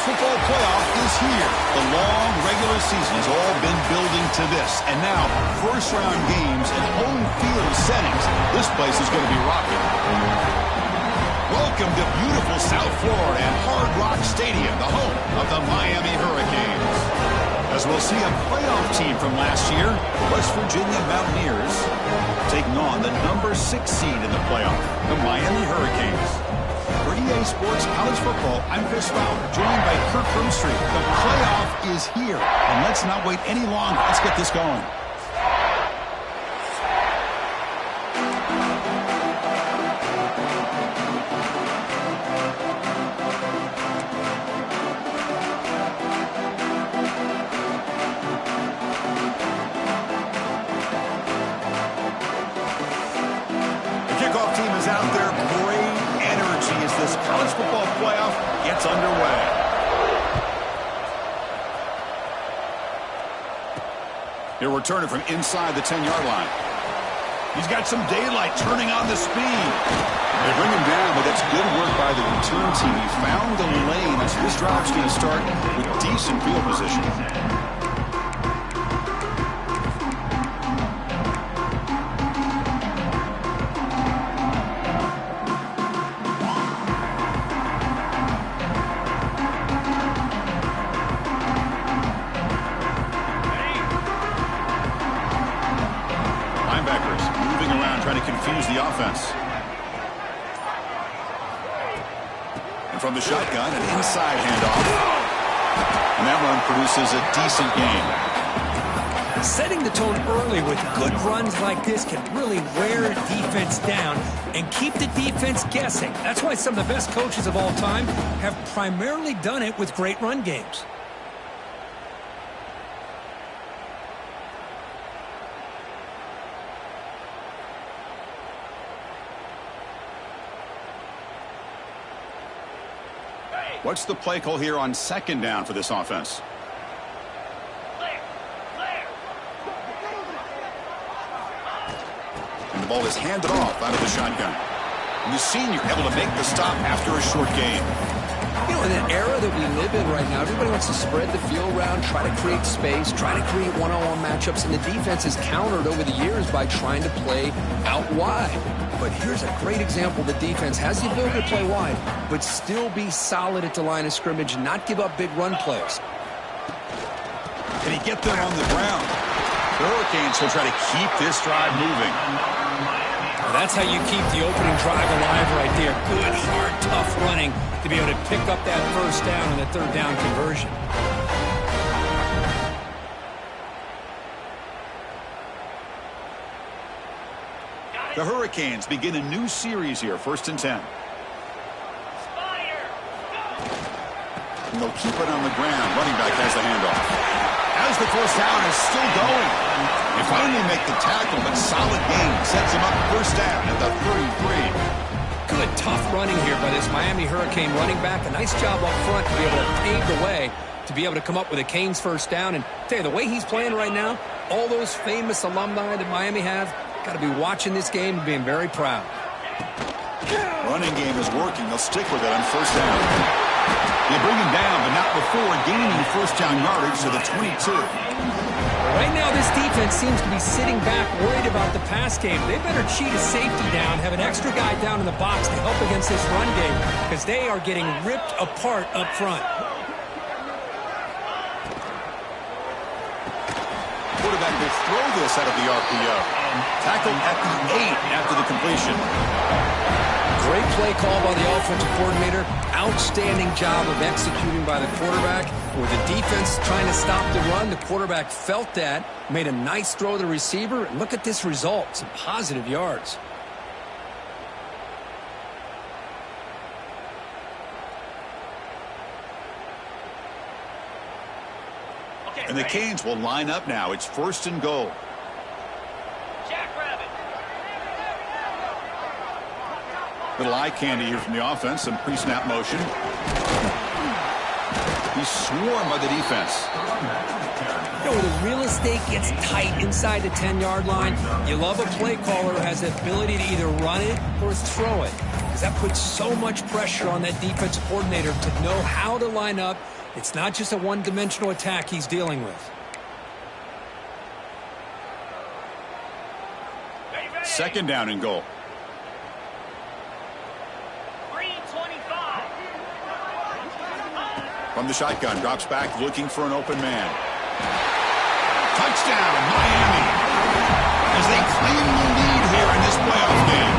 college football playoff is here. The long regular season has all been building to this. And now, first-round games and home field settings. This place is going to be rocking. Welcome to beautiful South Florida and Hard Rock Stadium, the home of the Miami Hurricanes. As we'll see a playoff team from last year, the West Virginia Mountaineers, taking on the number 6 seed in the playoff, the Miami Hurricanes. For EA Sports College Football, I'm Chris Fowler, joined by Kirk Broomstreet. The playoff is here, and let's not wait any longer. Let's get this going. College football playoff gets underway. He'll return it from inside the 10-yard line. He's got some daylight turning on the speed. They bring him down, but that's good work by the return team. He found the lane. So this drive's going to start with decent field position. Confuse the offense. And from the shotgun, an inside handoff. And that run produces a decent gain. Setting the tone early with good runs like this can really wear a defense down and keep the defense guessing. That's why some of the best coaches of all time have primarily done it with great run games. What's the play call here on second down for this offense? And the ball is handed off out of the shotgun. And the senior able to make the stop after a short gain. You know, in an era that we live in right now, everybody wants to spread the field around, try to create space, try to create one-on-one matchups, and the defense has countered over the years by trying to play out wide. But here's a great example. The defense has the ability to play wide, but still be solid at the line of scrimmage and not give up big run plays. Can he get there on the ground? The Hurricanes will try to keep this drive moving. Well, that's how you keep the opening drive alive right there. Good, hard, tough running to be able to pick up that first down and the third down conversion. The Hurricanes begin a new series here, 1st and 10. And they'll keep it on the ground. Running back has the handoff. As the first down is still going. They finally make the tackle, but solid gain sets him up 1st down at the 33. Good, tough running here by this Miami Hurricane running back. A nice job up front to be able to pave the way to be able to come up with a Canes 1st down. And tell you, the way he's playing right now, all those famous alumni that Miami have, got to be watching this game and being very proud. Running game is working. They'll stick with it on 1st down. They bring him down, but not before gaining 1st down yardage to the 22. Right now, this defense seems to be sitting back, worried about the pass game. They better cheat a safety down, have an extra guy down in the box to help against this run game, because they are getting ripped apart up front. Quarterback will throw this out of the RPO. Tackled at the 8 after the completion. Great play call by the offensive coordinator. Outstanding job of executing by the quarterback. With the defense trying to stop the run, the quarterback felt that, made a nice throw to the receiver, and look at this result. Some positive yards. And the Canes will line up now. It's 1st and goal. Little eye candy here from the offense. Some pre-snap motion. He's swarmed by the defense. You know, when the real estate gets tight inside the 10-yard line, you love a play caller who has the ability to either run it or throw it. Because that puts so much pressure on that defensive coordinator to know how to line up. It's not just a one-dimensional attack he's dealing with. Second down and goal. 3:25. From the shotgun, drops back looking for an open man. Touchdown, Miami, as they claim the lead here in this playoff game.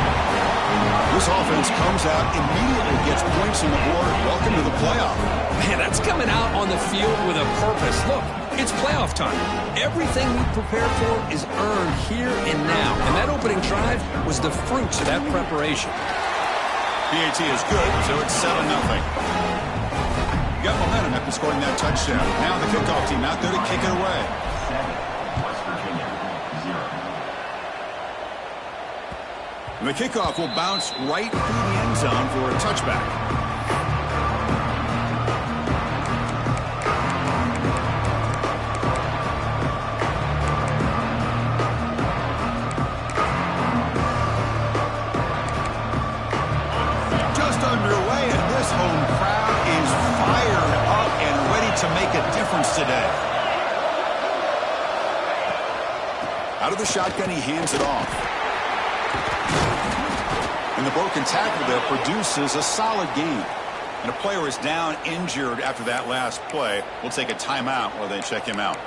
This offense comes out, immediately gets points on the board. Welcome to the playoff. Man, that's coming out on the field with a purpose. Look, it's playoff time. Everything we prepared for is earned here and now. And that opening drive was the fruits of that preparation. PAT is good, so it's 7-0. You got momentum after scoring that touchdown. Now the kickoff team out there to kick it away. West Virginia, 0. And the kickoff will bounce right through the end zone for a touchback. Just underway, and this home crowd is fired up and ready to make a difference today. Out of the shotgun, he hands it off. And the broken tackle there produces a solid gain. And a player is down injured after that last play. We'll take a timeout while they check him out.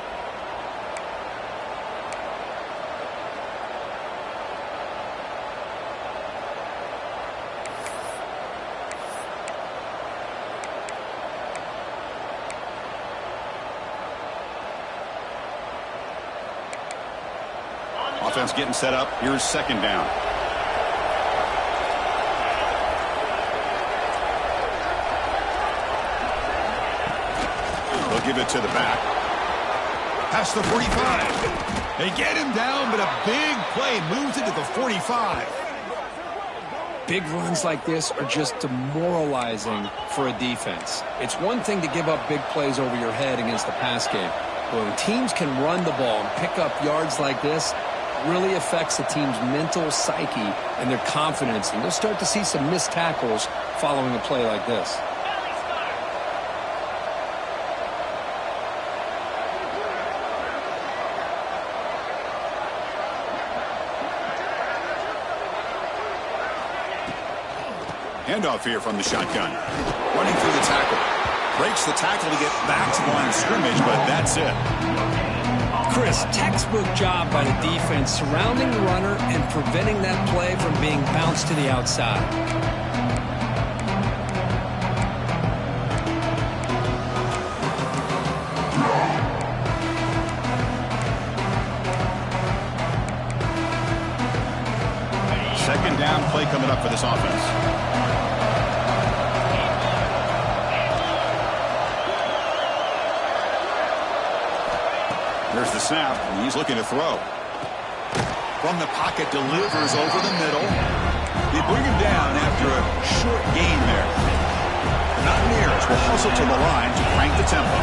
Offense getting set up. Here's second down. They'll give it to the back. Past the 45. They get him down, but a big play moves it to the 45. Big runs like this are just demoralizing for a defense. It's one thing to give up big plays over your head against the pass game. But when teams can run the ball and pick up yards like this, it really affects the team's mental psyche and their confidence. And you'll start to see some missed tackles following a play like this. Handoff here from the shotgun. Running through the tackle. Breaks the tackle to get back to the line of scrimmage, but that's it. Chris, textbook job by the defense surrounding the runner and preventing that play from being bounced to the outside. Second down play coming up for this offense. There's the snap, and he's looking to throw. From the pocket, delivers over the middle. They bring him down after a short gain there. Mountaineers will hustle to the line to crank the tempo.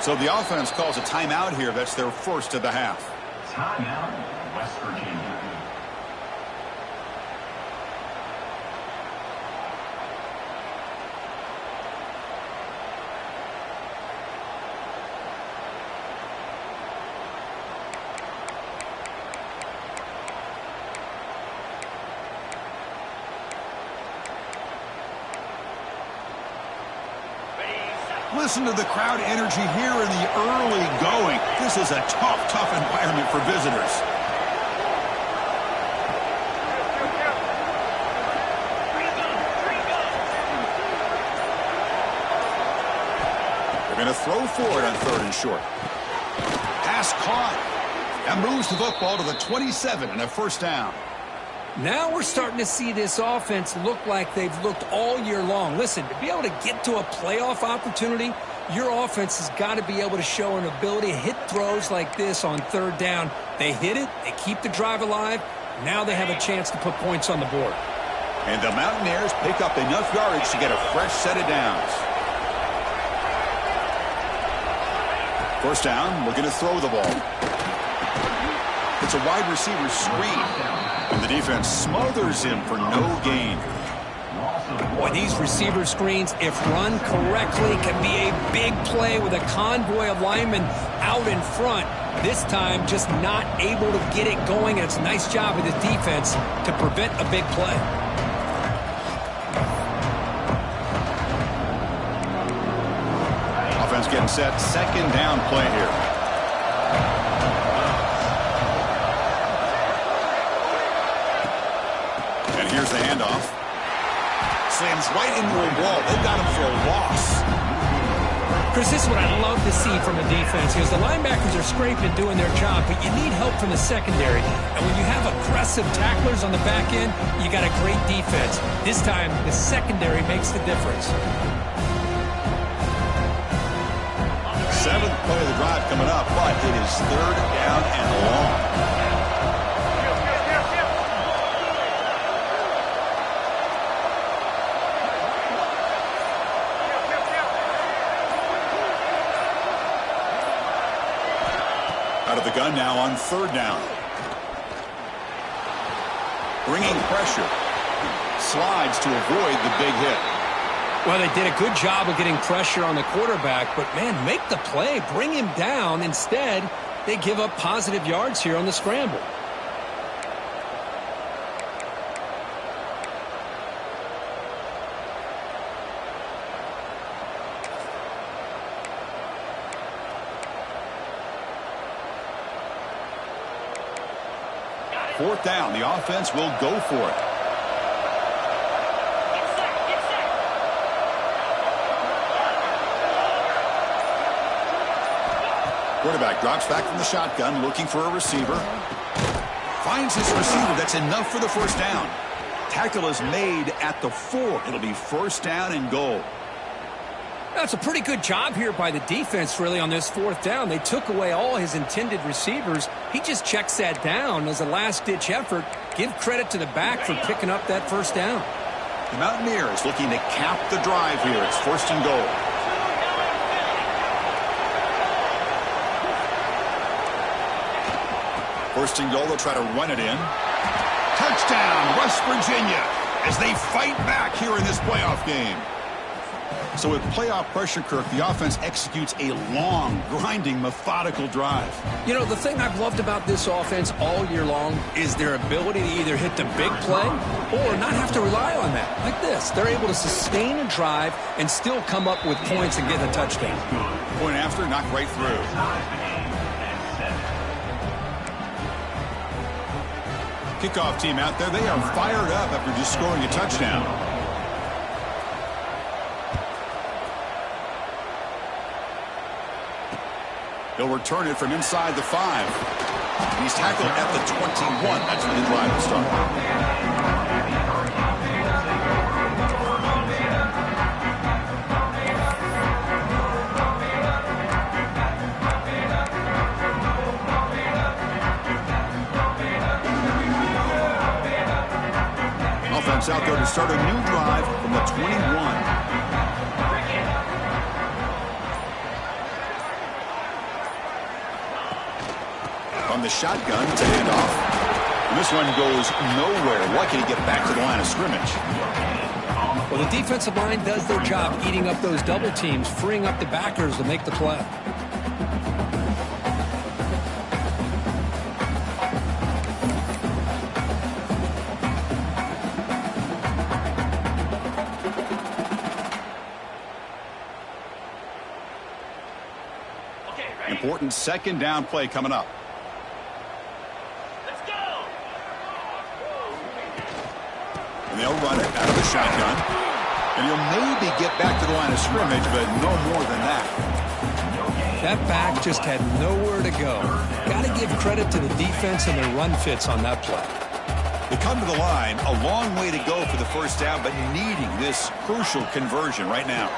So the offense calls a timeout here. That's their first of the half. Timeout, West Virginia. Listen to the crowd energy here in the early going. This is a tough environment for visitors. They're going to throw forward on third and short. Pass caught. That moves the football to the 27 and a first down. Now we're starting to see this offense look like they've looked all year long. Listen, to be able to get to a playoff opportunity, your offense has got to be able to show an ability to hit throws like this on third down. They hit it, they keep the drive alive. Now they have a chance to put points on the board. And the Mountaineers pick up enough yardage to get a fresh set of downs. First down, we're going to throw the ball. It's a wide receiver screen. And the defense smothers him for no gain. Boy, these receiver screens, if run correctly, can be a big play with a convoy of linemen out in front. This time, just not able to get it going. And it's a nice job of the defense to prevent a big play. Offense getting set. Second down play here. And here's the handoff. Slams right into a wall. They've got him for a loss. Chris, this is what I love to see from a defense, because the linebackers are scraping and doing their job, but you need help from the secondary. And when you have aggressive tacklers on the back end, you got a great defense. This time, the secondary makes the difference. Seventh play of the drive coming up, but it is third down and long. Out of the gun now on third down. Bringing pressure. Slides to avoid the big hit. Well, they did a good job of getting pressure on the quarterback, but, man, make the play. Bring him down. Instead, they give up positive yards here on the scramble. Fourth down. The offense will go for it. Quarterback drops back from the shotgun, looking for a receiver. Finds his receiver. That's enough for the first down. Tackle is made at the 4. It'll be first down and goal. That's a pretty good job here by the defense, really, on this fourth down. They took away all his intended receivers. He just checks that down as a last-ditch effort. Give credit to the back for picking up that first down. The Mountaineers looking to cap the drive here. It's first and goal. First and goal, they'll try to run it in. Touchdown, West Virginia, as they fight back here in this playoff game. So with playoff pressure, Kirk, the offense executes a long, grinding, methodical drive. You know, the thing I've loved about this offense all year long is their ability to either hit the big play or not have to rely on that. Like this, they're able to sustain a drive and still come up with points and get a touchdown. Point after, knocked right through. Kickoff team out there, they are fired up after just scoring a touchdown. He'll return it from inside the 5. He's tackled at the 21. That's where the drive will start. Offense out there to start a new drive from the 21. On the shotgun, it's a handoff. And this one goes nowhere. Lucky to get back to the line of scrimmage. Well, the defensive line does their job eating up those double teams, freeing up the backers to make the play. Important second down play coming up. And they'll run it out of the shotgun. And he'll maybe get back to the line of scrimmage, but no more than that. That back just had nowhere to go. Got to give credit to the defense and their run fits on that play. They come to the line, a long way to go for the first down, but needing this crucial conversion right now.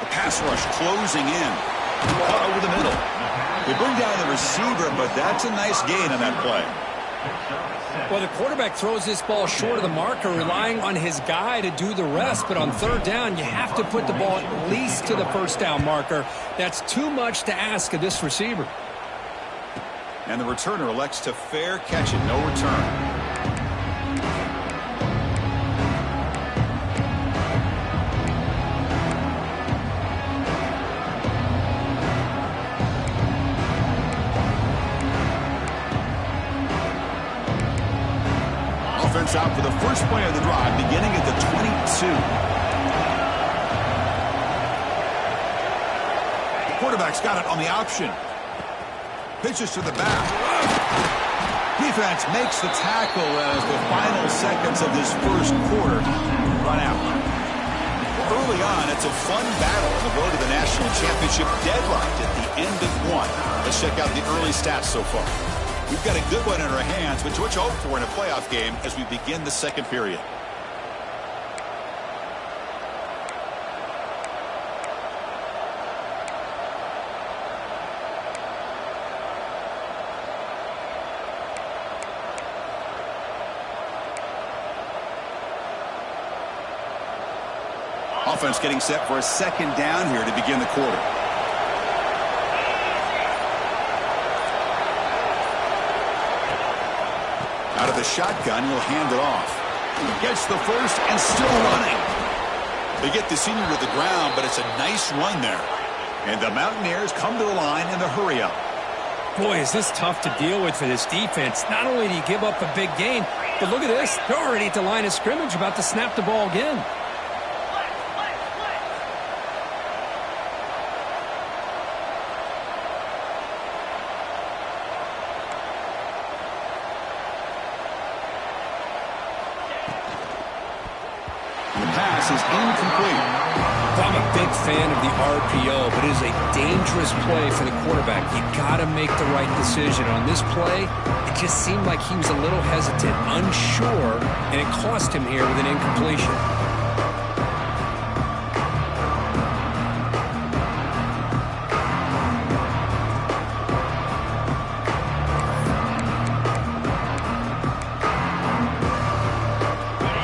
The pass rush closing in. Caught over the middle. They bring down the receiver, but that's a nice gain on that play. Well, the quarterback throws this ball short of the marker, relying on his guy to do the rest. But on third down, you have to put the ball at least to the first down marker. That's too much to ask of this receiver. And the returner elects to fair catch it, no return. Offense out for the first play of the drive, beginning at the 22. The quarterback's got it on the option. Pitches to the back. Defense makes the tackle as the final seconds of this first quarter run out. Early on, it's a fun battle on the road to the national championship, deadlocked at the end of one. Let's check out the early stats so far. We've got a good one in our hands, which hope for in a playoff game as we begin the second period. Offense getting set for a second down here to begin the quarter. Out of the shotgun, he'll hand it off. Gets the first and still running. They get the senior to the ground, but it's a nice run there. And the Mountaineers come to the line in the hurry-up. Boy, is this tough to deal with for this defense. Not only do you give up a big gain, but look at this. They're already at the line of scrimmage, about to snap the ball again. Is incomplete. I'm a big fan of the RPO, but it is a dangerous play for the quarterback. You got to make the right decision. On this play, it just seemed like he was a little hesitant, unsure, and it cost him here with an incompletion.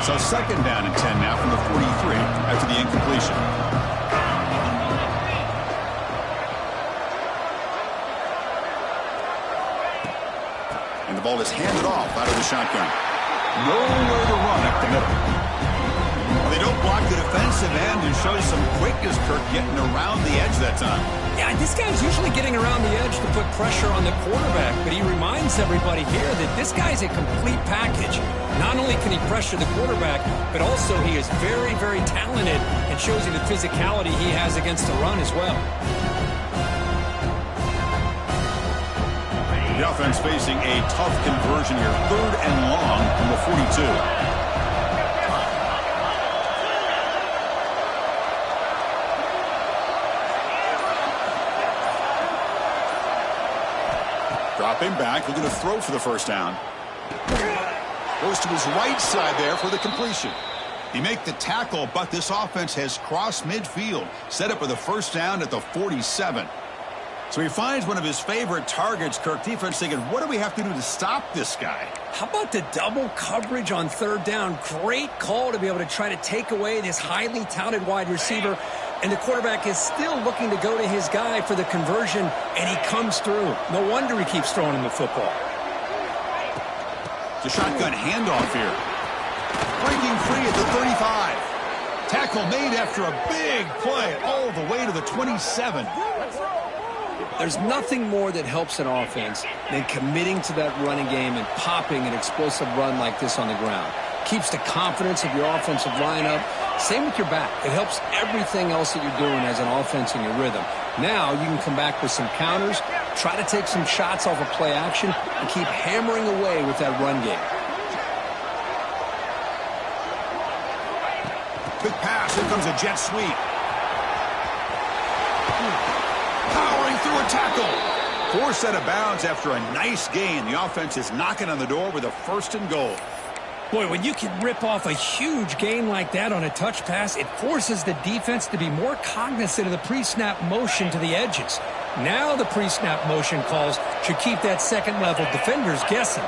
So second down and 10 now from the 43 after the incompletion. And the ball is handed off out of the shotgun. Nowhere to run up the middle. Well, they don't block the defensive end and show some quickness, Kirk, getting around the edge that time. Yeah, this guy's usually getting around the edge to put pressure on the quarterback, but he reminds everybody here that this guy's a complete package. Not only can he pressure the quarterback, but also he is very, very talented and shows you the physicality he has against the run as well. The offense facing a tough conversion here, third and long from the 42. Dropping back, looking to throw for the first down. Goes to his right side there for the completion. He make the tackle, but this offense has crossed midfield. Set up for the first down at the 47. So he finds one of his favorite targets. Kirk, defense thinking, what do we have to do to stop this guy? How about the double coverage on third down? Great call to be able to try to take away this highly touted wide receiver. And the quarterback is still looking to go to his guy for the conversion, and he comes through. No wonder he keeps throwing him the football. The shotgun handoff here. Breaking free at the 35. Tackle made after a big play all the way to the 27. There's nothing more that helps an offense than committing to that running game and popping an explosive run like this on the ground. Keeps the confidence of your offensive lineup. Same with your back. It helps everything else that you're doing as an offense in your rhythm. Now you can come back with some counters, try to take some shots off of play action, and keep hammering away with that run game. Quick pass. Here comes a jet sweep. Powering through a tackle. Forced out of bounds after a nice gain. The offense is knocking on the door with a first and goal. Boy, when you can rip off a huge gain like that on a touch pass, it forces the defense to be more cognizant of the pre-snap motion to the edges. Now the pre-snap motion calls should keep that second-level defenders guessing.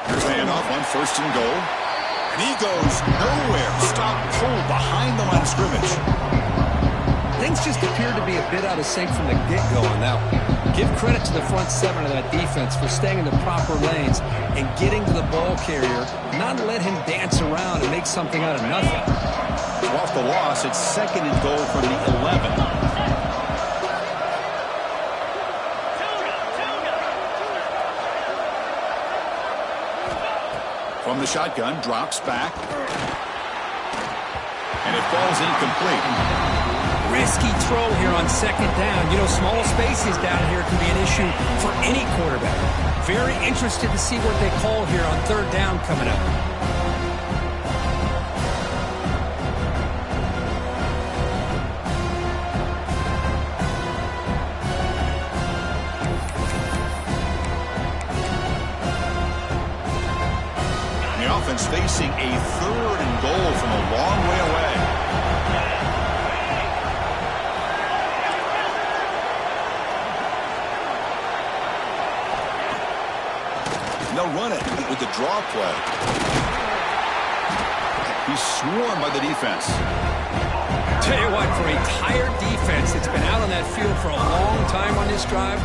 Here's a handoff on 1st and goal. And he goes nowhere. Stop pulled behind the line of scrimmage. Things just appeared to be a bit out of sync from the get-go on that one. Give credit to the front seven of that defense for staying in the proper lanes and getting to the ball carrier, not let him dance around and make something out of nothing. So off the loss, it's 2nd and goal from the 11. From the shotgun, drops back. And it falls incomplete. Risky throw here on 2nd down. You know, small spaces down here can be an issue for any quarterback. Very interested to see what they call here on 3rd down coming up. The offense facing a 3rd and goal from a long way away. They'll run it with the draw play. He's swarmed by the defense. Tell you what, for a tired defense that's been out on that field for a long time on this drive,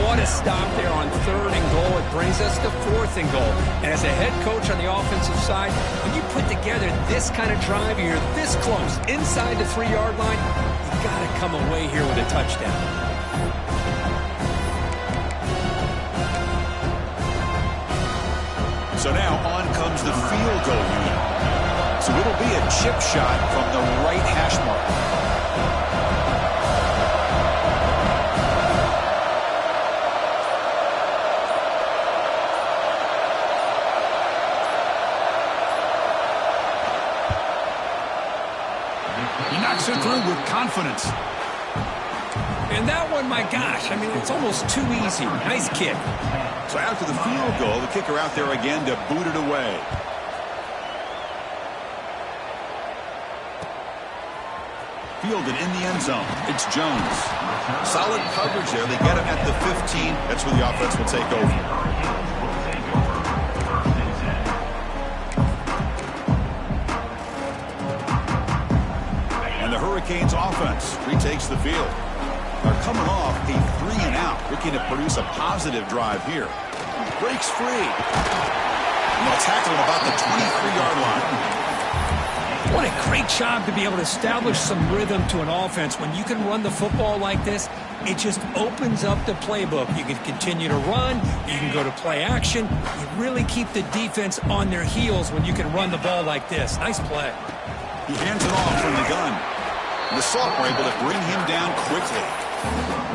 what a stop there on 3rd and goal. It brings us to 4th and goal. And as a head coach on the offensive side, when you put together this kind of drive, you're this close, inside the 3-yard line, you got to come away here with a touchdown. So now on comes the field goal unit. So it'll be a chip shot from the right hash mark. He knocks it through with confidence. And that one, my gosh, I mean, it's almost too easy. Nice kick. So after the field goal, the kicker out there again to boot it away. Fielded in the end zone. It's Jones. Solid coverage there. They get him at the 15. That's where the offense will take over. And the Hurricanes offense retakes the field. They're coming off a 3-and-out, looking to produce a positive drive here. Breaks free. And they'll tackle him about the 23-yard line. What a great job to be able to establish some rhythm to an offense. When you can run the football like this, it just opens up the playbook. You can continue to run. You can go to play action. You really keep the defense on their heels when you can run the ball like this. Nice play. He hands it off from the gun. The Sauk were able to bring him down quickly.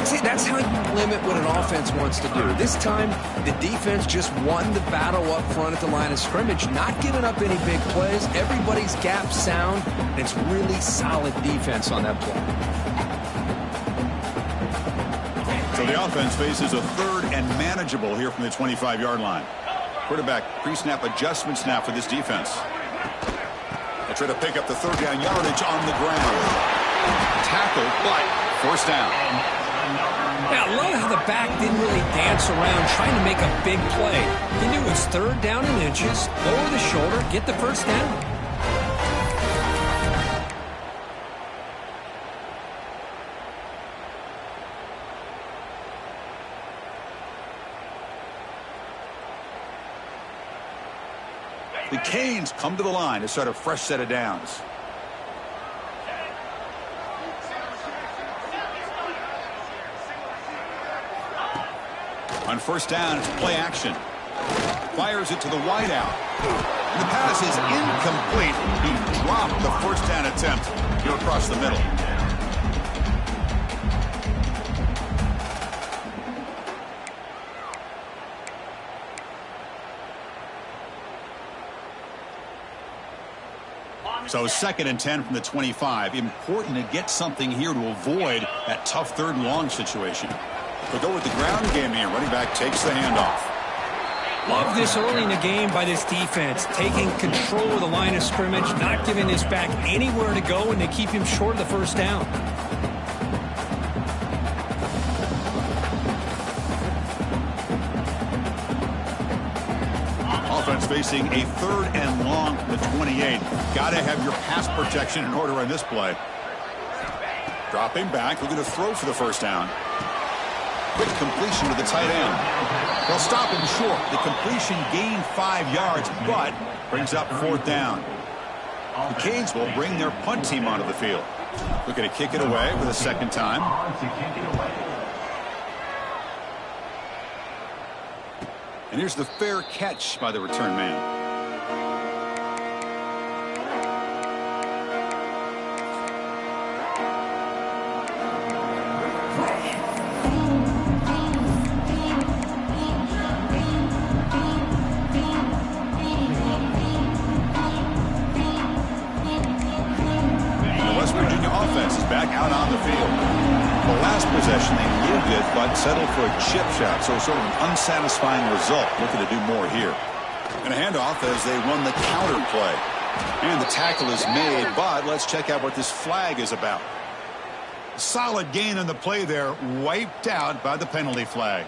See, that's how you limit what an offense wants to do. This time, the defense just won the battle up front at the line of scrimmage, not giving up any big plays. Everybody's gap sound, and it's really solid defense on that play. So the offense faces a 3rd and manageable here from the 25-yard line. Quarterback pre-snap adjustment snap for this defense. They try to pick up the 3rd down yardage on the ground. Tackle, but forced down. Yeah, I love how the back didn't really dance around trying to make a big play. He knew it was 3rd down and inches, lower the shoulder, get the 1st down. The Canes come to the line to start a fresh set of downs. On 1st down, it's play action. Fires it to the wideout. The pass is incomplete. He dropped the 1st down attempt here across the middle. So 2nd and 10 from the 25. Important to get something here to avoid that tough 3rd and long situation. They'll go with the ground game here. Running back takes the handoff. Love this early in the game by this defense, taking control of the line of scrimmage, not giving this back anywhere to go, and they keep him short of the first down. Offense facing a 3rd and long from the 28. Got to have your pass protection in order on this play. Dropping back, looking to throw for the first down. Quick completion to the tight end. They'll stop him short. The completion gained 5 yards, but brings up 4th down. The Canes will bring their punt team onto the field. Looking to kick it away for the 2nd time. And here's the fair catch by the return man. Settled for a chip shot, so sort of an unsatisfying result. Looking to do more here. And a handoff as they run the counter play. And the tackle is made, but let's check out what this flag is about. Solid gain on the play there, wiped out by the penalty flag.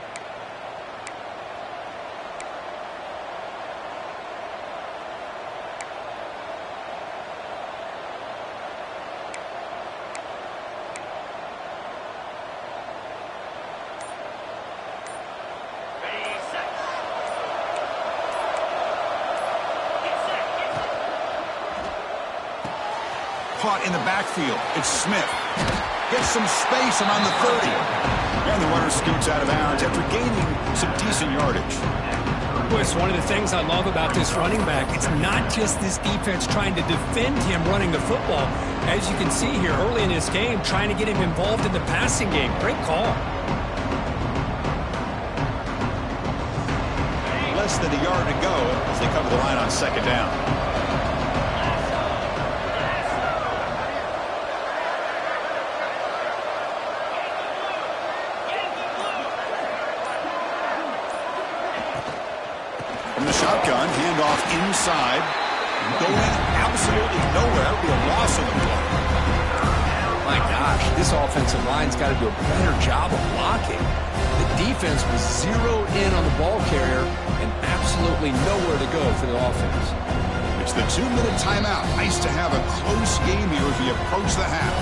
Caught in the backfield. It's Smith. Gets some space around the 30. And the runner scoots out of bounds after gaining some decent yardage. Well, it's one of the things I love about this running back. It's not just this defense trying to defend him running the football. As you can see here early in this game, trying to get him involved in the passing game. Great call. Less than a yard to go as they cover the line on 2nd down. Shotgun, handoff inside. Going absolutely nowhere. It'll be a loss of the play. My gosh, this offensive line's got to do a better job of blocking. The defense was zeroed in on the ball carrier and absolutely nowhere to go for the offense. It's the 2-minute timeout. Nice to have a close game here as we approach the half.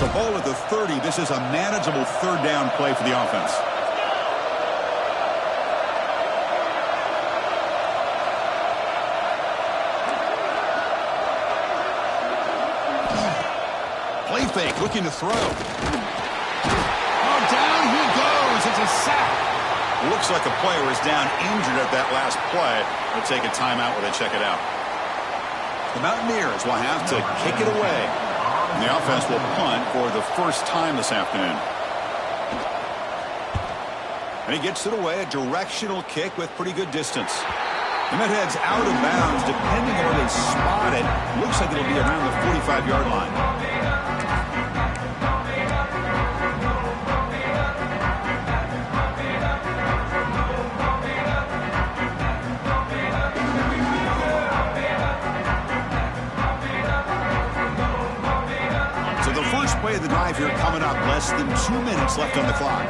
Ball at the 30. This is a manageable 3rd down play for the offense. Play fake, looking to throw. Oh, down he goes. It's a sack. Looks like a player is down injured at that last play. They'll take a timeout where they check it out. The Mountaineers will have to kick it away. And the offense will punt for the first time this afternoon. And he gets it away, a directional kick with pretty good distance. And that heads out of bounds, depending on where they spot it. Looks like it'll be around the 45-yard line. Play of the drive here coming up. Less than 2 minutes left on the clock.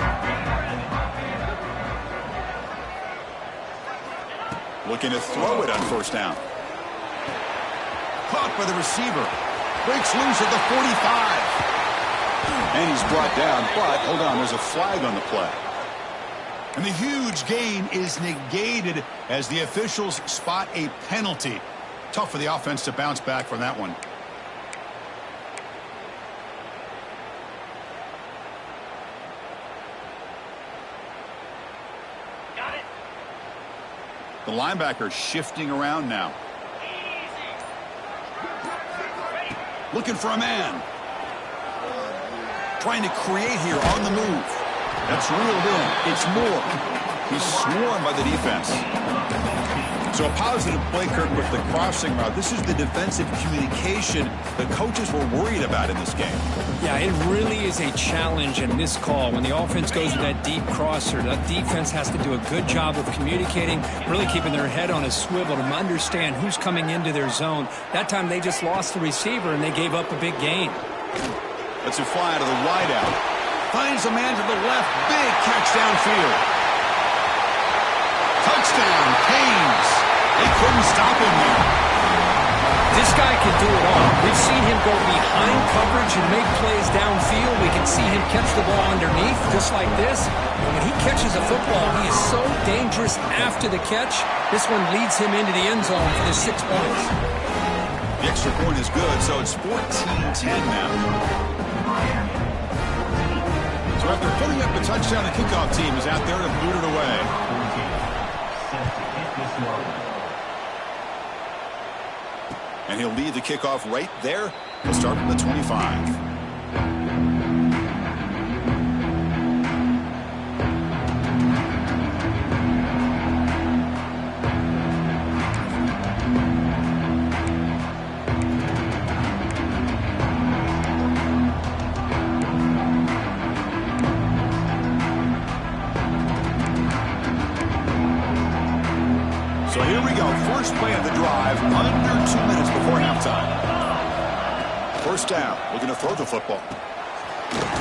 Looking to throw it on 1st down. Caught by the receiver. Breaks loose at the 45. And he's brought down, but hold on, there's a flag on the play. And the huge gain is negated as the officials spot a penalty. Tough for the offense to bounce back from that one. The linebacker shifting around now. Looking for a man. Trying to create here on the move. That's reeled in. It's Moore. He's swarmed by the defense. So a positive play, Kirk, with the crossing route. This is the defensive communication the coaches were worried about in this game. Yeah, it really is a challenge in this call. When the offense goes with that deep crosser, that defense has to do a good job of communicating, really keeping their head on a swivel to understand who's coming into their zone. That time they just lost the receiver and they gave up a big gain. Let's it fly out of the wideout. Finds a man to the left. Big catch downfield. Touchdown, Canes. They couldn't stop him there. This guy can do it all. We've seen him go behind coverage and make plays downfield. We can see him catch the ball underneath, just like this. And when he catches a football, he is so dangerous after the catch. This one leads him into the end zone for the 6 points. The extra point is good, so it's 14-10 now. So after putting up the touchdown, the kickoff team is out there to boot it away. And he'll lead the kickoff right there. He'll start from the 25. So here we go. First play of the drive, under 2 minutes before halftime. First down, looking to throw the football.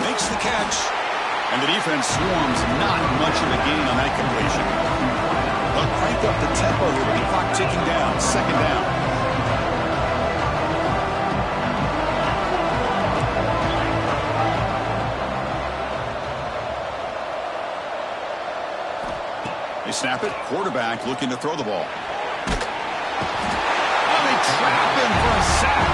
Makes the catch. And the defense swarms, not much of a gain on that completion. They'll crank up the tempo here with the clock ticking down. Second down. They snap it. Quarterback looking to throw the ball. Oh, they trap him for a sack.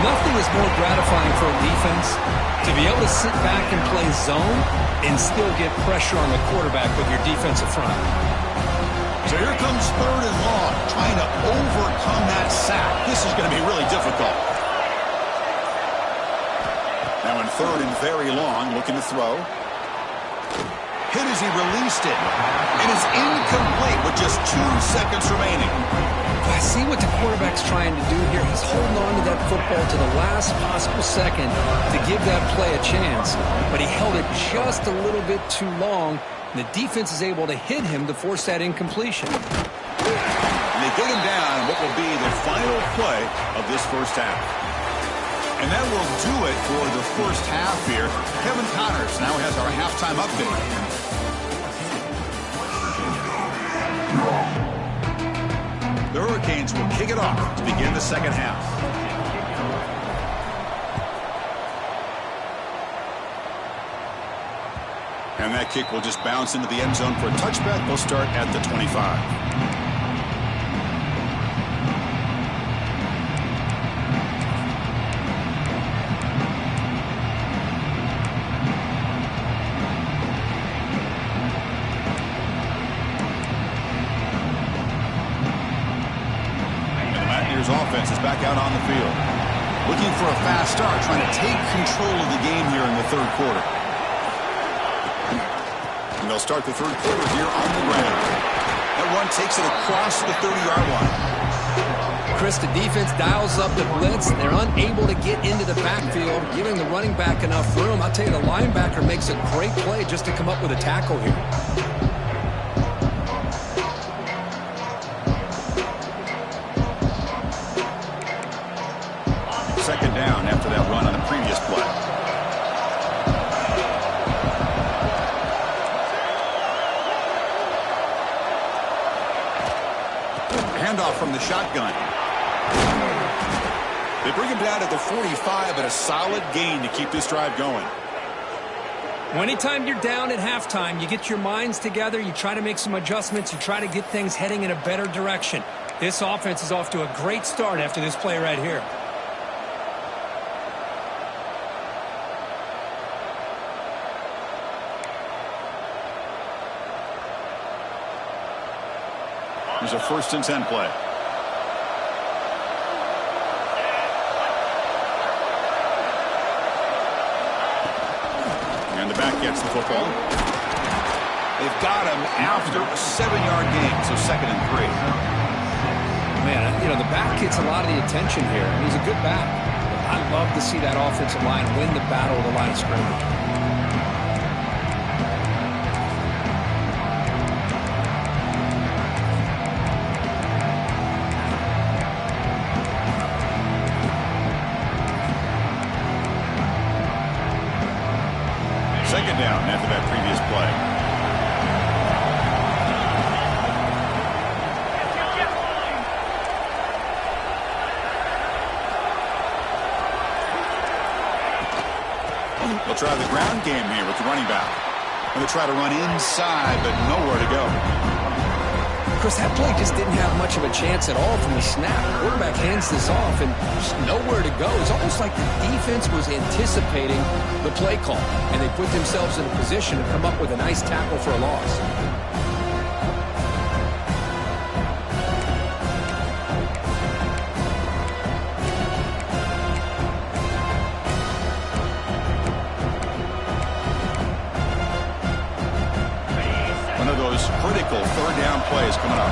Nothing is more gratifying for a defense to be able to sit back and play zone and still get pressure on the quarterback with your defensive front. So here comes third and long, trying to overcome that sack. This is going to be really difficult. Now in third and very long, looking to throw. Hit as he released it. It is incomplete with just 2 seconds remaining. I see what the quarterback's trying to do here. He's holding on to that football to the last possible second to give that play a chance. But he held it just a little bit too long. And the defense is able to hit him to force that incompletion. And they get him down in what will be the final play of this first half. And that will do it for the first half here. Kevin Connors now has our halftime update. The Hurricanes will kick it off to begin the second half. And that kick will just bounce into the end zone for a touchback. They'll start at the 25. Offense is back out on the field. Looking for a fast start, trying to take control of the game here in the third quarter. And they'll start the third quarter here on the ground. That run takes it across the 30-yard line. Chris, the defense dials up the blitz. They're unable to get into the backfield, giving the running back enough room. I'll tell you, the linebacker makes a great play just to come up with a tackle here. Second down after that run on the previous play. Handoff from the shotgun. They bring him down at the 45, but a solid gain to keep this drive going. Anytime you're down at halftime, you get your minds together, you try to make some adjustments, you try to get things heading in a better direction. This offense is off to a great start after this play right here. There's a 1st and 10 play. And the back gets the football. They've got him after a 7-yard gain, so 2nd and 3. Man, you know, the back gets a lot of the attention here, and he's a good back. I love to see that offensive line win the battle of the line of scrimmage. Second down after that previous play. They'll try the ground game here with the running back. And they'll try to run inside, but nowhere to go. Chris, that play just didn't have much of a chance at all from the snap. The quarterback hands this off and just nowhere to go. It's almost like the defense was anticipating the play call, and they put themselves in a position to come up with a nice tackle for a loss. One of those critical third down plays coming up.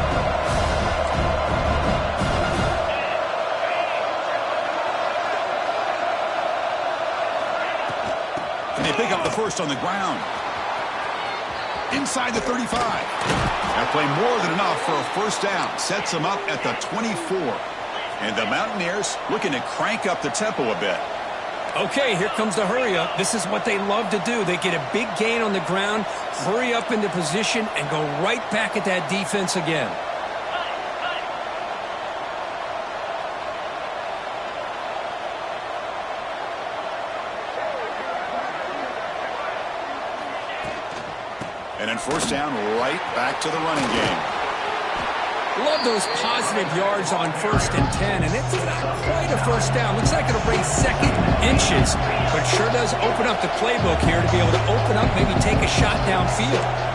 And they pick up the first on the ground. Inside the 35. That play more than enough for a first down. Sets them up at the 24. And the Mountaineers looking to crank up the tempo a bit. Okay, here comes the hurry up. This is what they love to do. They get a big gain on the ground, hurry up into position, and go right back at that defense again. And then first down, right back to the running game. Love those positive yards on 1st and 10, and it's not quite a first down. Looks like it'll bring 2nd inches, but sure does open up the playbook here to be able to open up, maybe take a shot downfield.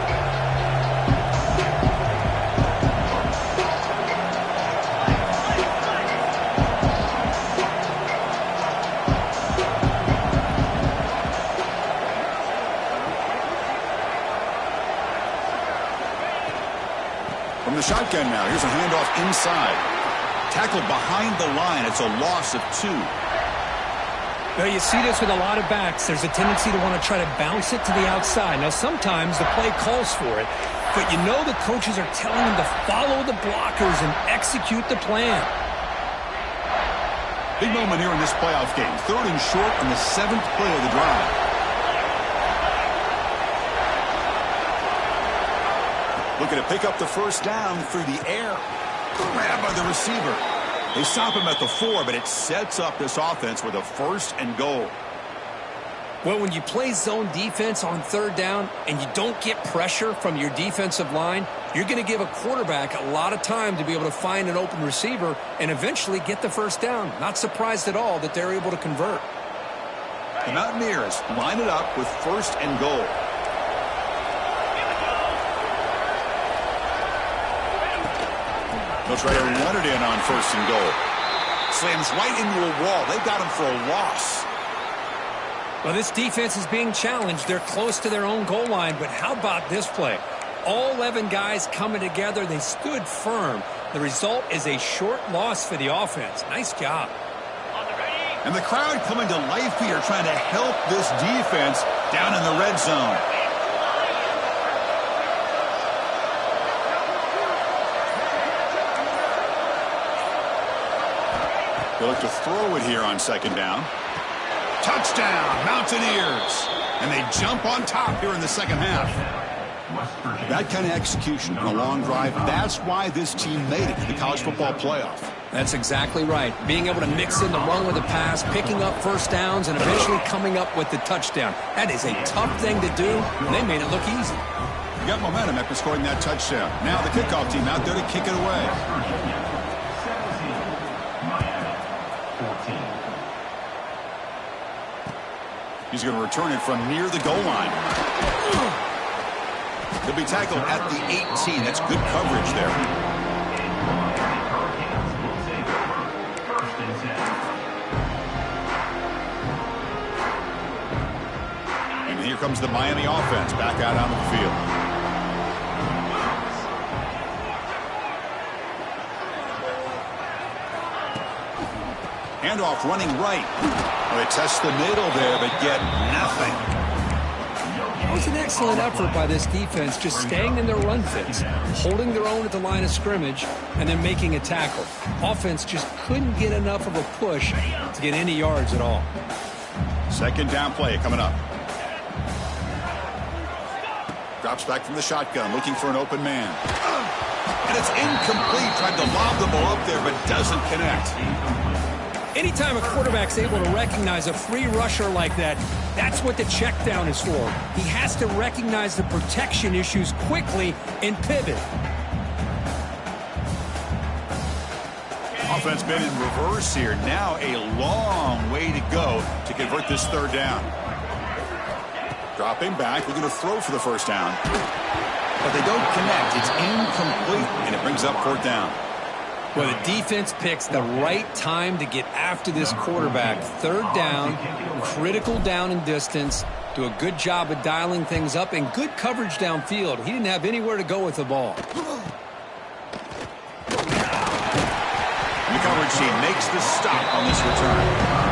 From the shotgun now, here's a handoff inside. Tackled behind the line. It's a loss of 2. Now, you see this with a lot of backs. There's a tendency to want to try to bounce it to the outside. Now, sometimes the play calls for it, but you know the coaches are telling them to follow the blockers and execute the plan. Big moment here in this playoff game. 3rd and short on the 7th play of the drive. Looking to pick up the first down through the air. Grab by the receiver. They stop him at the 4, but it sets up this offense with a 1st and goal. Well, when you play zone defense on 3rd down and you don't get pressure from your defensive line, you're going to give a quarterback a lot of time to be able to find an open receiver and eventually get the first down. Not surprised at all that they're able to convert. The Mountaineers line it up with 1st and goal. They'll try to run it in on 1st and goal. Slams right into a wall. They've got him for a loss. Well, this defense is being challenged. They're close to their own goal line, but how about this play? All 11 guys coming together. They stood firm. The result is a short loss for the offense. Nice job. And the crowd coming to life here trying to help this defense down in the red zone. They look to throw it here on 2nd down. Touchdown, Mountaineers. And they jump on top here in the 2nd half. That kind of execution on a long drive, that's why this team made it to the college football playoff. That's exactly right. Being able to mix in the run with the pass, picking up first downs, and eventually coming up with the touchdown. That is a tough thing to do, and they made it look easy. You got momentum after scoring that touchdown. Now the kickoff team out there to kick it away. He's going to return it from near the goal line. He'll be tackled at the 18. That's good coverage there. And here comes the Miami offense back out on the field. Handoff running right. Well, they test the middle there, but get nothing. That was an excellent effort by this defense, just staying in their run fits, holding their own at the line of scrimmage, and then making a tackle. Offense just couldn't get enough of a push to get any yards at all. Second down play coming up. Drops back from the shotgun, looking for an open man. And it's incomplete. Tried to lob the ball up there, but doesn't connect. Anytime a quarterback's able to recognize a free rusher like that, that's what the check down is for. He has to recognize the protection issues quickly and pivot. Offense been in reverse here. Now a long way to go to convert this third down. Dropping back, looking to throw for the first down. But they don't connect. It's incomplete, and it brings up fourth down. Well, the defense picks the right time to get after this quarterback. Third down, critical down and distance. Do a good job of dialing things up and good coverage downfield. He didn't have anywhere to go with the ball. The coverage team makes the stop on this return.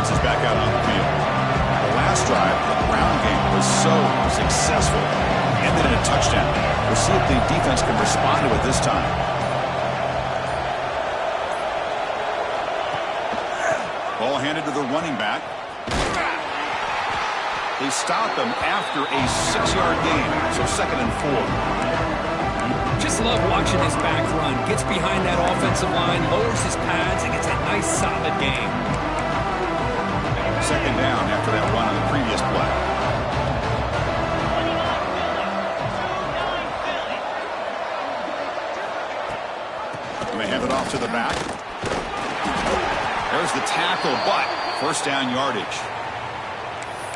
Is back out on the field. The last drive, the ground game was so successful. Ended in a touchdown. We'll see if the defense can respond to it this time. Ball handed to the running back. They stop him after a 6-yard gain, so 2nd and 4. Just love watching this back run. Gets behind that offensive line, lowers his pads, and gets a nice solid gain. Second down after that run on the previous play. And they hand it off to the back. There's the tackle, but first down yardage.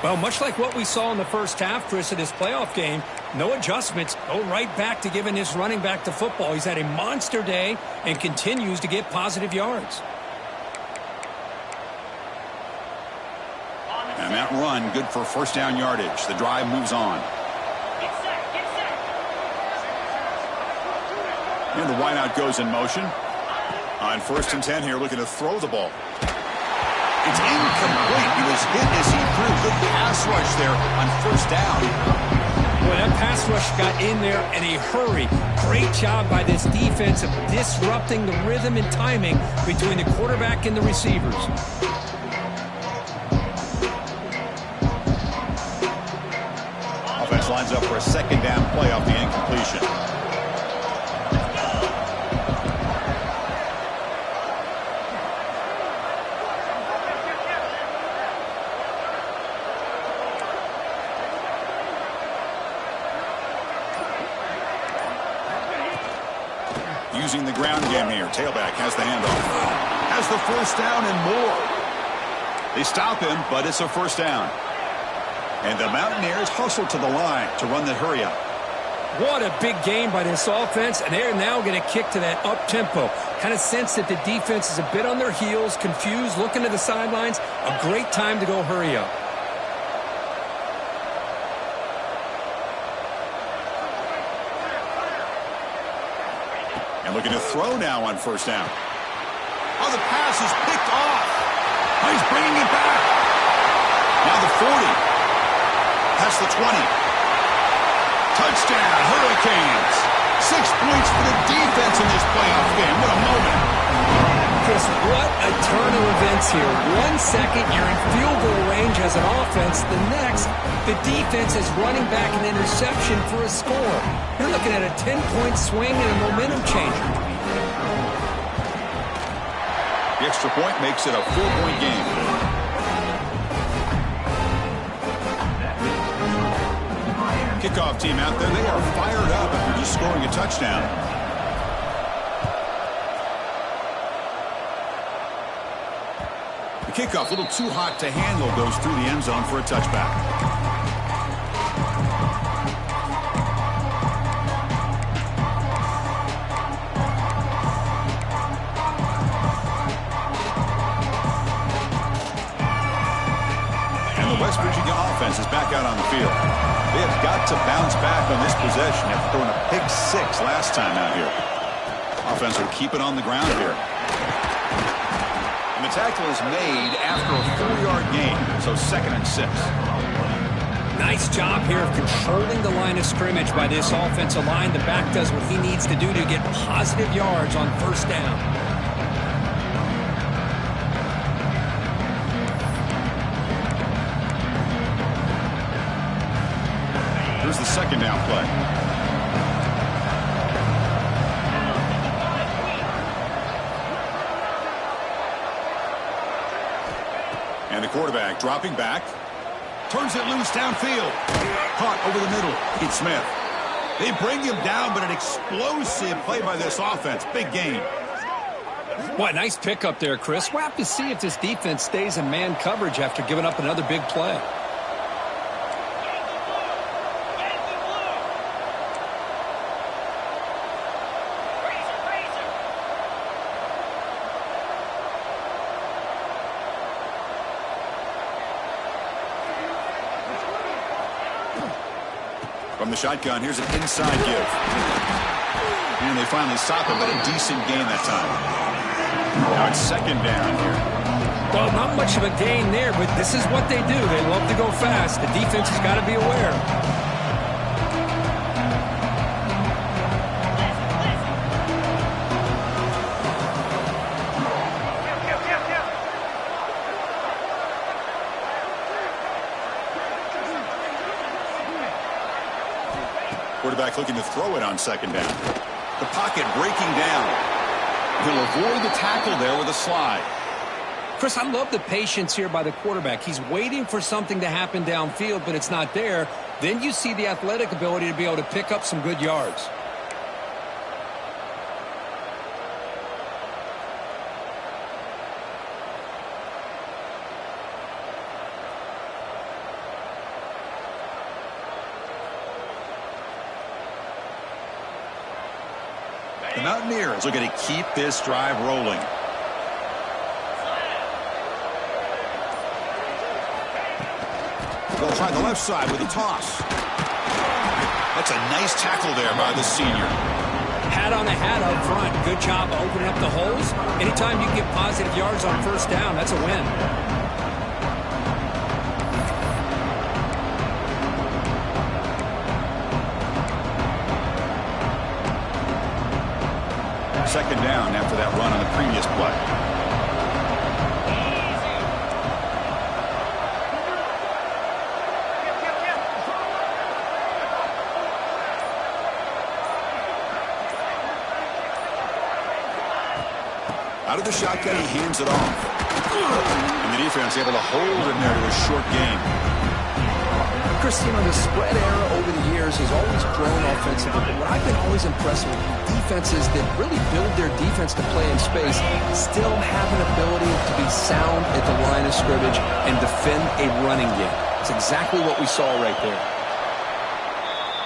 Well, much like what we saw in the first half, Chris, of this playoff game, no adjustments, go right back to giving his running back the football. He's had a monster day and continues to get positive yards. And that run, good for first down yardage. The drive moves on. And the wideout goes in motion. On 1st and 10 here, looking to throw the ball. It's incomplete. He was hit as he threw. Good pass rush there on first down. Boy, that pass rush got in there in a hurry. Great job by this defense of disrupting the rhythm and timing between the quarterback and the receivers. Offense lines up for a second down play off the incompletion. Using the ground game here. Tailback has the handoff. Has the first down and more. They stop him, but it's a first down. And the Mountaineers hustle to the line to run the hurry up. What a big game by this offense, and they're now going to kick to that up-tempo. Kind of sense that the defense is a bit on their heels, confused, looking to the sidelines. A great time to go hurry up. And looking to throw now on first down. Oh, the pass is picked off. Oh, he's bringing it back. Now the 40. Past the 20. Touchdown, Hurricanes. 6 points for the defense in this playoff game. What a moment. Chris, what a turn of events here. 1 second, you're in field goal range as an offense. The next, the defense is running back an interception for a score. You're looking at a 10-point swing and a momentum changer. The extra point makes it a 4-point game. Kickoff team out there, they are fired up after just scoring a touchdown. The kickoff, a little too hot to handle, goes through the end zone for a touchback. Buccaneers is back out on the field. They have got to bounce back on this possession after throwing a pick 6 last time out here. Offense will keep it on the ground here. And the tackle is made after a 4-yard gain, so 2nd and 6. Nice job here of controlling the line of scrimmage by this offensive line. The back does what he needs to do to get positive yards on 1st down. Here's the 2nd down play. And the quarterback dropping back. Turns it loose downfield. Caught over the middle. It's Smith. They bring him down, but an explosive play by this offense. Big gain. Boy, nice pickup there, Chris. We'll have to see if this defense stays in man coverage after giving up another big play. From the shotgun, here's an inside give. And they finally stop him, but a decent gain that time. Now it's 2nd down here. Well, not much of a gain there, but this is what they do. They love to go fast. The defense has got to be aware. Quarterback looking to throw it on 2nd down. The pocket breaking down. He'll avoid the tackle there with a slide. Chris, I love the patience here by the quarterback. He's waiting for something to happen downfield, but it's not there. Then you see the athletic ability to be able to pick up some good yards. The Mountaineers looking to keep this drive rolling. They'll try the left side with a toss. That's a nice tackle there by the senior. Hat on a hat up front. Good job opening up the holes. Anytime you get positive yards on 1st down, that's a win. Second down after that run on the previous play. Out of the shotgun, he hands it off. And the defense able to hold him there to a short game. Chris, you know, the spread era over the years has always grown offensively, but what I've been always impressed with defenses that really build their defense to play in space still have an ability to be sound at the line of scrimmage and defend a running game. It's exactly what we saw right there.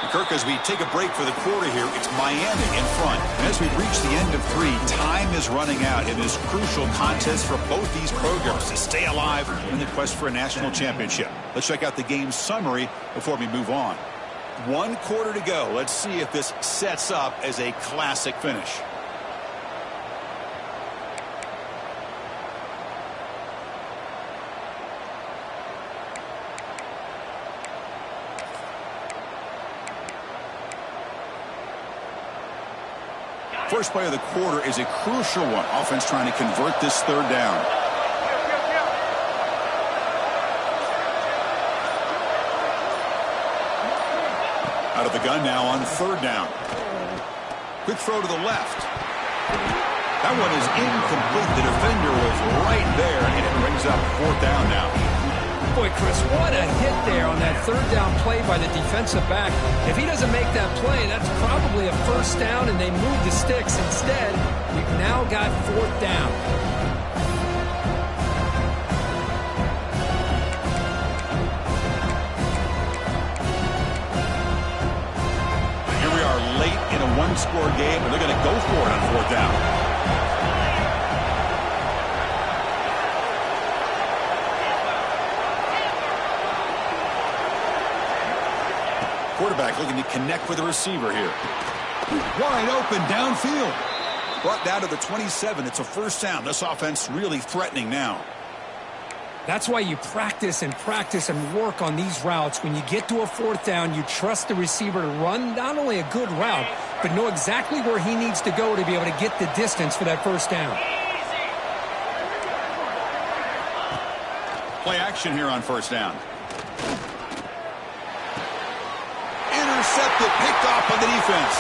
Kirk, as we take a break for the quarter here, it's Miami in front. And as we reach the end of 3, time is running out in this crucial contest for both these programs to stay alive in the quest for a national championship. Let's check out the game summary before we move on. 1 quarter to go. Let's see if this sets up as a classic finish. First play of the quarter is a crucial one. Offense trying to convert this 3rd down. Out of the gun now on 3rd down. Quick throw to the left. That one is incomplete. The defender was right there, and it brings up 4th down now. Boy, Chris, what a hit there on that 3rd down play by the defensive back. If he doesn't make that play, that's probably a 1st down, and they move the sticks. Instead, we've now got 4th down. Here we are late in a 1-score game, and they're going to go for it on 4th down. quarterback looking to connect with the receiver here. Wide open downfield. Brought down to the 27. It's a first down. This offense really threatening now. That's why you practice and work on these routes. When you get to a fourth down, you trust the receiver to run not only a good route, but know exactly where he needs to go to be able to get the distance for that first down. Play action here on first down. Intercepted, picked off on the defense.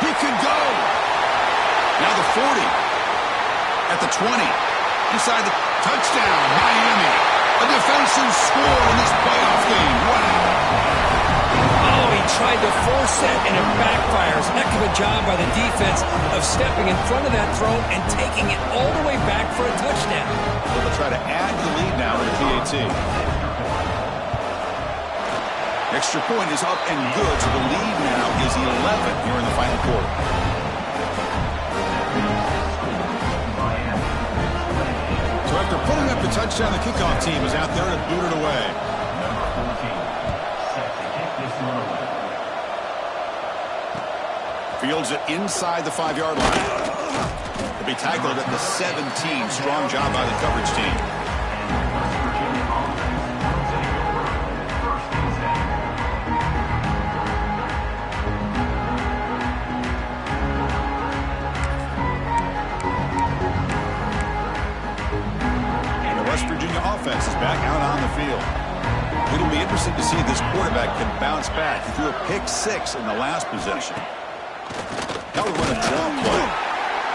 He can go. Now the 40. At the 20. Inside the touchdown, Miami. A defensive score in this playoff game. Wow. Oh, he tried to force it, and it backfires. Heck of a job by the defense of stepping in front of that throw and taking it all the way back for a touchdown. They'll try to add the lead now to the PAT. Extra point is up and good, so the lead now is 11 here in the final quarter. So after putting up the touchdown, the kickoff team is out there to boot it away. Number 14, set to kick this one away. Fields it inside the 5-yard line. To be tackled at the 17. Strong job by the coverage team. West Virginia offense is back out on the field. It'll be interesting to see if this quarterback can bounce back. He threw a pick-6 in the last possession. Now we run a draw play.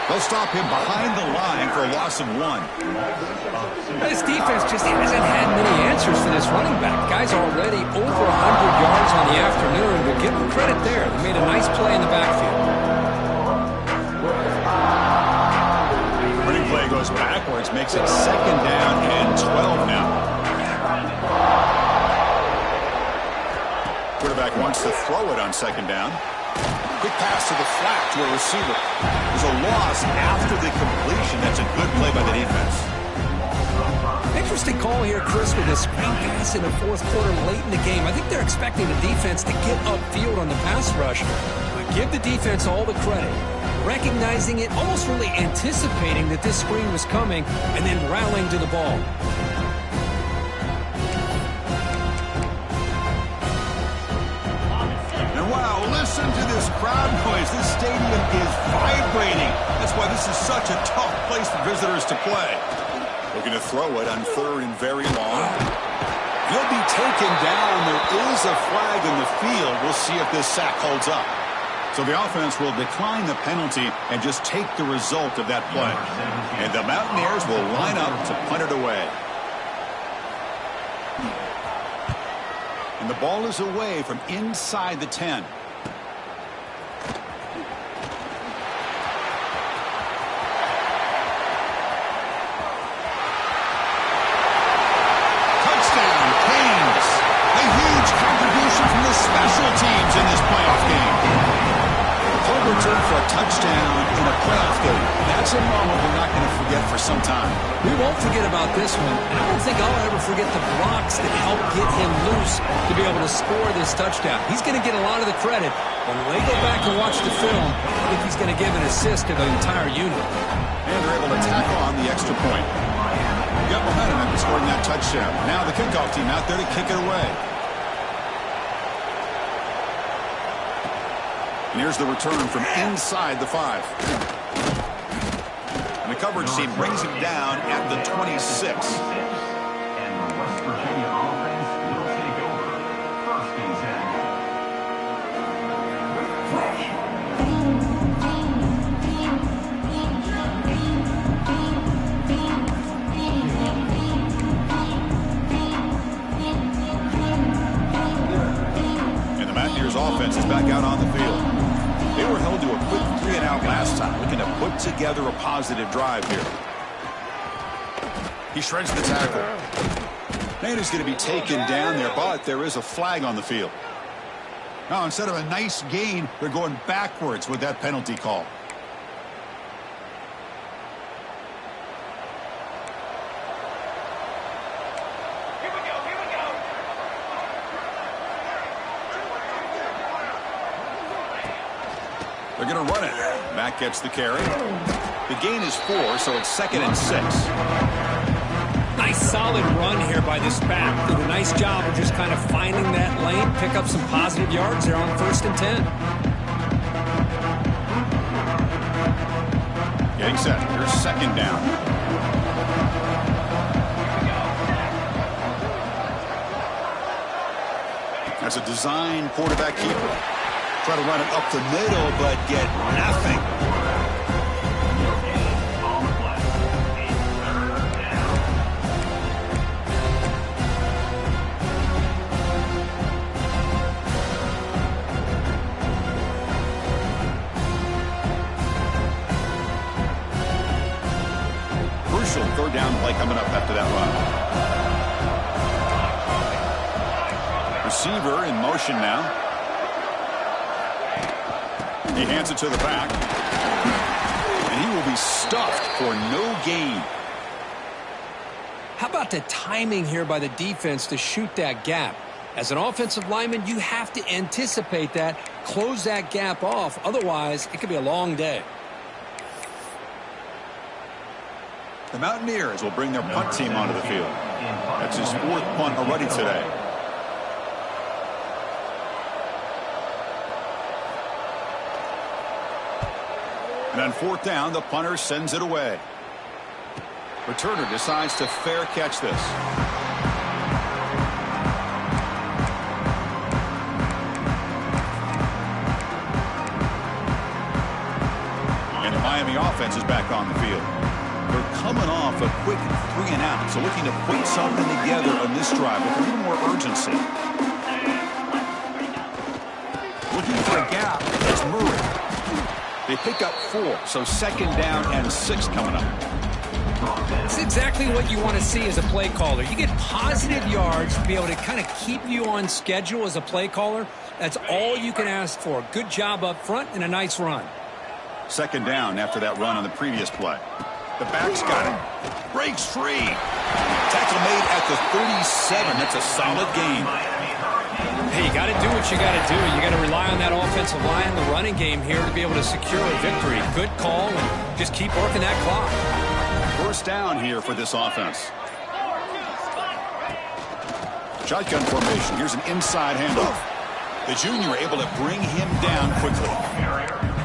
They'll stop him behind the line for a loss of 1. This defense just hasn't had many answers for this running back. Guy's already over 100 yards on the afternoon, but give him credit there. They made a nice play in the backfield. Running play goes backwards, makes it 2nd down and 12 now. Quarterback wants to throw it on 2nd down. Quick pass to the flat to a receiver. There's a loss after the completion. That's a good play by the defense. Interesting call here, Chris, with a screen pass in the fourth quarter late in the game. I think they're expecting the defense to get upfield on the pass rush. But give the defense all the credit. Recognizing it, almost really anticipating that this screen was coming, and then rallying to the ball. And wow, listen to this crowd noise. This stadium is vibrating. That's why this is such a tough place for visitors to play. Looking to throw it on 3rd and very long. He'll be taken down. There is a flag in the field. We'll see if this sack holds up. So the offense will decline the penalty and just take the result of that play. And the Mountaineers will line up to punt it away. And the ball is away from inside the 10. Touchdown, Canes. A huge contribution from the special teams in this playoff game. Return for a touchdown in a playoff game. That's a moment we're not going to forget for some time. We won't forget about this one, and I don't think I'll ever forget the blocks that helped get him loose to be able to score this touchdown. He's going to get a lot of the credit. When they go back and watch the film, I think he's going to give an assist to the entire unit. And they're able to tackle on the extra point. Got momentum after scoring that touchdown. Now the kickoff team out there to kick it away. And here's the return from inside the 5. And the coverage team brings him down at the 26. And the West Virginia offense will take over 1st and 10. And the Mountaineers offense is back out on the field. They were held to a quick 3-and-out last time, looking to put together a positive drive here. He shreds the tackle. And he's going to be taken down there, but there is a flag on the field. Now, instead of a nice gain, they're going backwards with that penalty call. They're going to run it. Mack gets the carry. The gain is 4, so it's 2nd and 6. Nice solid run here by this back. Did a nice job of just kind of finding that lane, pick up some positive yards there on 1st and 10. Getting set. Here's 2nd down. That's a design quarterback keeper. Try to run it up the middle, but get nothing. Crucial 3rd down play coming up after that run. Receiver in motion now. He hands it to the back. And he will be stuffed for no gain. How about the timing here by the defense to shoot that gap? As an offensive lineman, you have to anticipate that, close that gap off. Otherwise, it could be a long day. The Mountaineers will bring their punt team onto the field. That's his 4th punt already today. And on 4th down, the punter sends it away. Returner decides to fair catch this. And the Miami offense is back on the field. They're coming off a quick 3 and out, so looking to put something together on this drive with a little more urgency. Looking for a gap. It's Murray. They pick up 4, so 2nd down and 6 coming up. It's exactly what you want to see as a play caller. You get positive yards to be able to kind of keep you on schedule as a play caller. That's all you can ask for. Good job up front and a nice run. 2nd down after that run on the previous play. The back's got it. Breaks free. Tackle made at the 37. That's a solid gain. Hey, you got to do what you got to do. You got to rely on that offensive line, the running game here to be able to secure a victory. Good call, and just keep working that clock. 1st down here for this offense. Shotgun formation. Here's an inside handoff. The junior able to bring him down quickly.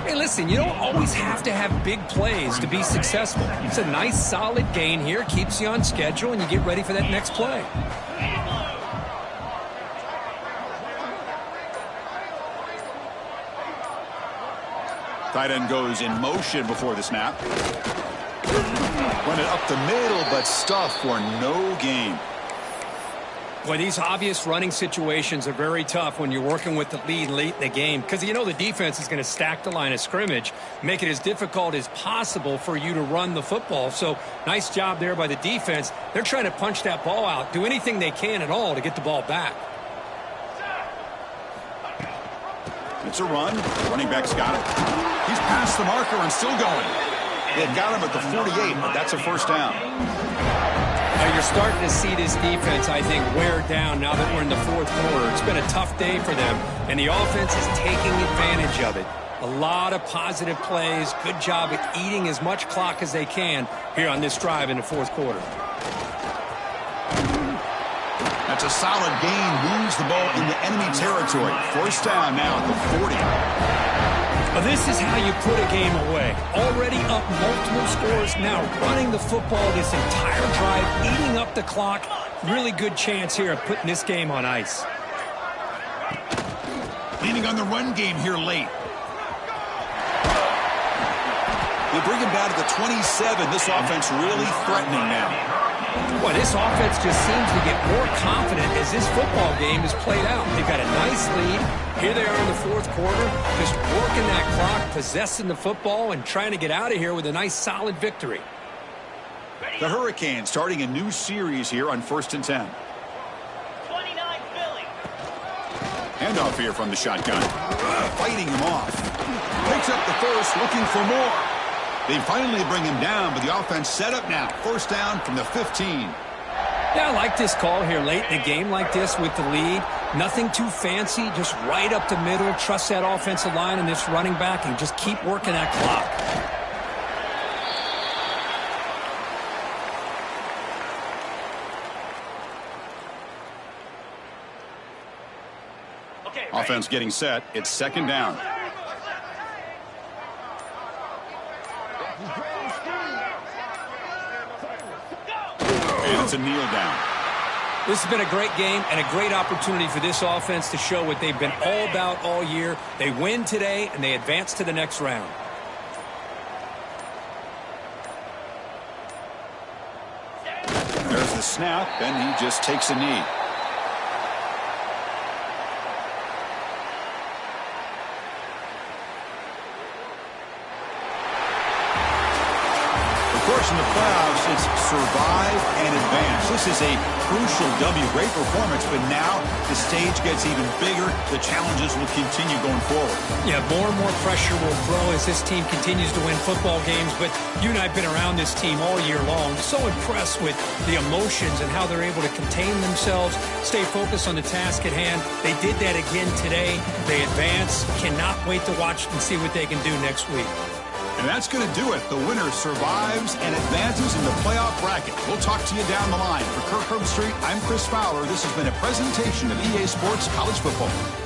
Hey, listen, you don't always have to have big plays to be successful. It's a nice, solid gain here. Keeps you on schedule, and you get ready for that next play. Tight end goes in motion before the snap. Run it up the middle, but stuffed for no gain. Boy, these obvious running situations are very tough when you're working with the lead late in the game because you know the defense is going to stack the line of scrimmage, make it as difficult as possible for you to run the football. So nice job there by the defense. They're trying to punch that ball out, do anything they can at all to get the ball back. It's a run. Running back's got it. He's past the marker and still going. They've got him at the 48, but that's a 1st down. Now you're starting to see this defense, I think, wear down now that we're in the 4th quarter. It's been a tough day for them, and the offense is taking advantage of it. A lot of positive plays. Good job at eating as much clock as they can here on this drive in the 4th quarter. That's a solid gain. Moves the ball into enemy territory. 1st down now at the 40. Well, this is how you put a game away. Already up multiple scores, now running the football this entire drive, eating up the clock. Really good chance here of putting this game on ice. Leaning on the run game here late. They bring him down to the 27. This offense really threatening now. Boy, this offense just seems to get more confident as this football game is played out. They've got a nice lead. Here they are in the 4th quarter, just working that clock, possessing the football, and trying to get out of here with a nice, solid victory. The Hurricanes starting a new series here on 1st and 10. 29 Philly. Handoff here from the shotgun. Fighting him off. Picks up the first, looking for more. They finally bring him down, but the offense set up now. 1st down from the 15. Yeah, I like this call here late in a game like this with the lead. Nothing too fancy, just right up the middle. Trust that offensive line and this running back and just keep working that clock. Okay, Offense getting set. It's second down. And it's a kneel down. This has been a great game and a great opportunity for this offense to show what they've been all about all year. They win today, and they advance to the next round. There's the snap, and he just takes a knee. Of course, in the playoffs, it's survive and advance. This is a crucial W. Great performance, but now the stage gets even bigger. The challenges will continue going forward. Yeah, more and more pressure will grow as this team continues to win football games, but you and I have been around this team all year long. So impressed with the emotions and how they're able to contain themselves, stay focused on the task at hand. They did that again today. They advance. Cannot wait to watch and see what they can do next week. And that's going to do it. The winner survives and advances in the playoff bracket. We'll talk to you down the line. For Kirk Herbstreit, I'm Chris Fowler. This has been a presentation of EA Sports College Football.